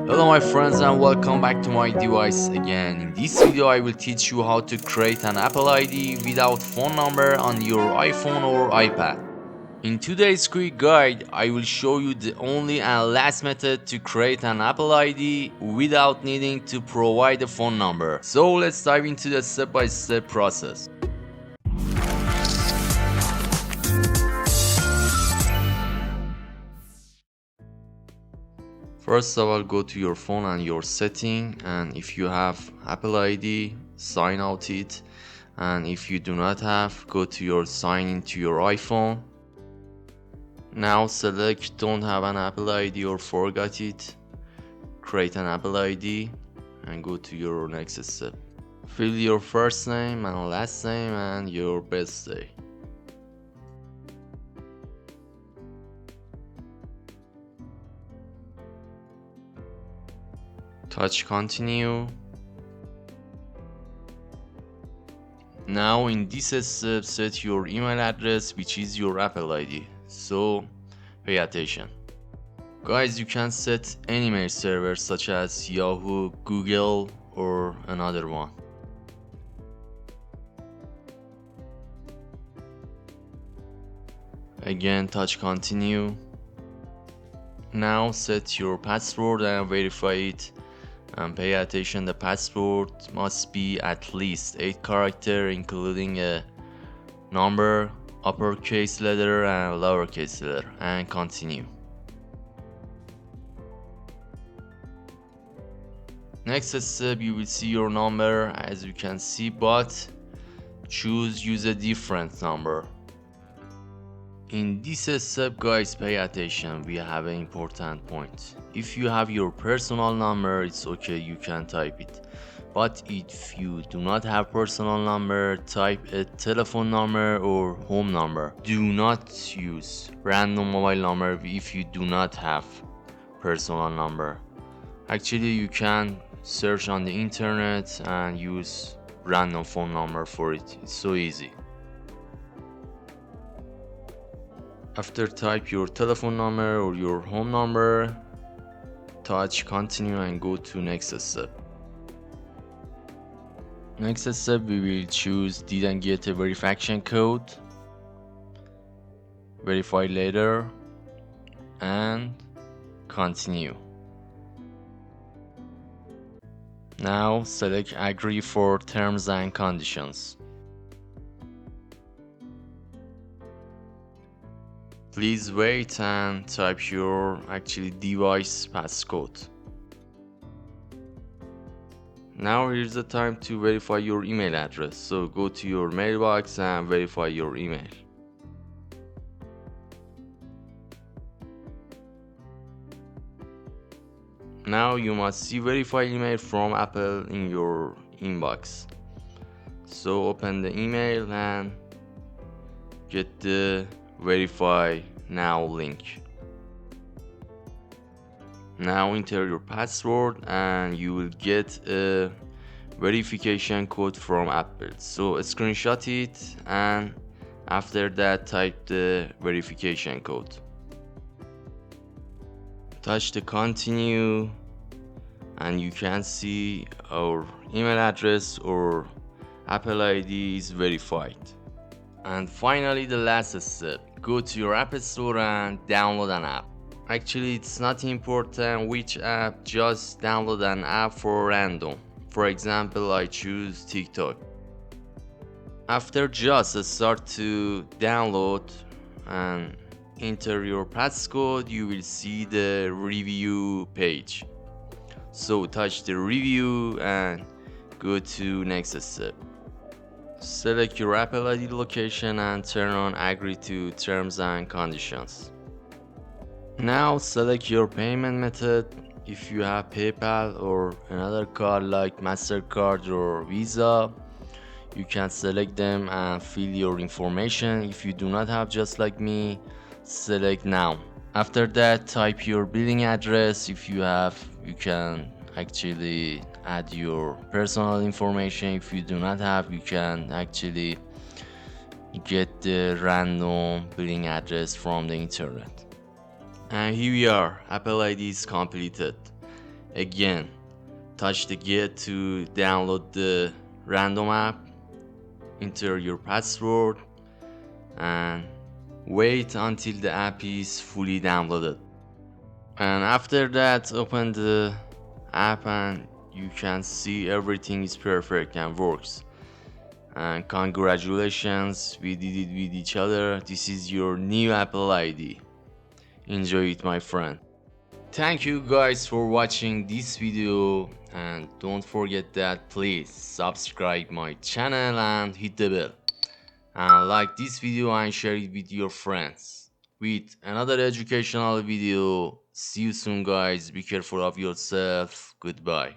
Hello my friends and welcome back to MyiDevice again. In this video I will teach you how to create an Apple ID without phone number on your iPhone or iPad. In today's quick guide, I will show you the only and last method to create an Apple ID without needing to provide a phone number. So let's dive into the step-by-step process. First of all, go to your phone and your setting, and if you have Apple ID, sign out it, and if you do not have, go to your sign into your iPhone. Now select don't have an Apple ID or forgot it, create an Apple ID and go to your next step. Fill your first name and last name and your birthday. Touch continue. Now in this step, set your email address, which is your Apple ID. So pay attention. Guys, you can set any mail server such as Yahoo, Google, or another one. Again, touch continue. Now set your password and verify it. And pay attention, the password must be at least 8 characters, including a number, uppercase letter and lowercase letter, and continue. Next step, you will see your number as you can see, but use a different number. In this step, guys, pay attention, we have an important point. If you have your personal number, it's okay, you can type it. But if you do not have personal number, type a telephone number or home number. Do not use random mobile number if you do not have personal number. Actually, you can search on the internet and use random phone number for it. It's so easy. After type your telephone number or your home number, touch continue and go to next step. Next step, we will choose didn't get a verification code, verify later, and continue. Now select agree for terms and conditions. Please wait and type your device passcode. Now here's the time to verify your email address. So go to your mailbox and verify your email. Now you must see verify email from Apple in your inbox. So open the email and get the verify now link. Now enter your password and you will get a verification code from Apple. So screenshot it and after that type the verification code. Touch the continue and you can see our email address or Apple ID is verified. And finally, the last step, go to your App Store and download an app. Actually, it's not important which app, just download an app for random. For example, I choose TikTok. After just start to download and enter your passcode, you will see the review page. So touch the review and go to next step. Select your Apple ID location and turn on agree to terms and conditions. Now select your payment method. If you have PayPal or another card like MasterCard or Visa, you can select them and fill your information. If you do not have, just like me, select now. After that, type your billing address. If you have, you can actually add your personal information. If you do not have, you can actually get the random billing address from the internet. And here we are, Apple ID is completed. Again, touch the gate to download the random app, enter your password, and wait until the app is fully downloaded. And after that, open the app and you can see everything is perfect and works. And congratulations, we did it with each other. This is your new Apple ID. Enjoy it, my friend. Thank you guys for watching this video, and don't forget that please subscribe my channel and hit the bell, and like this video and share it with your friends. With another educational video. See you soon guys, be careful of yourself. Goodbye.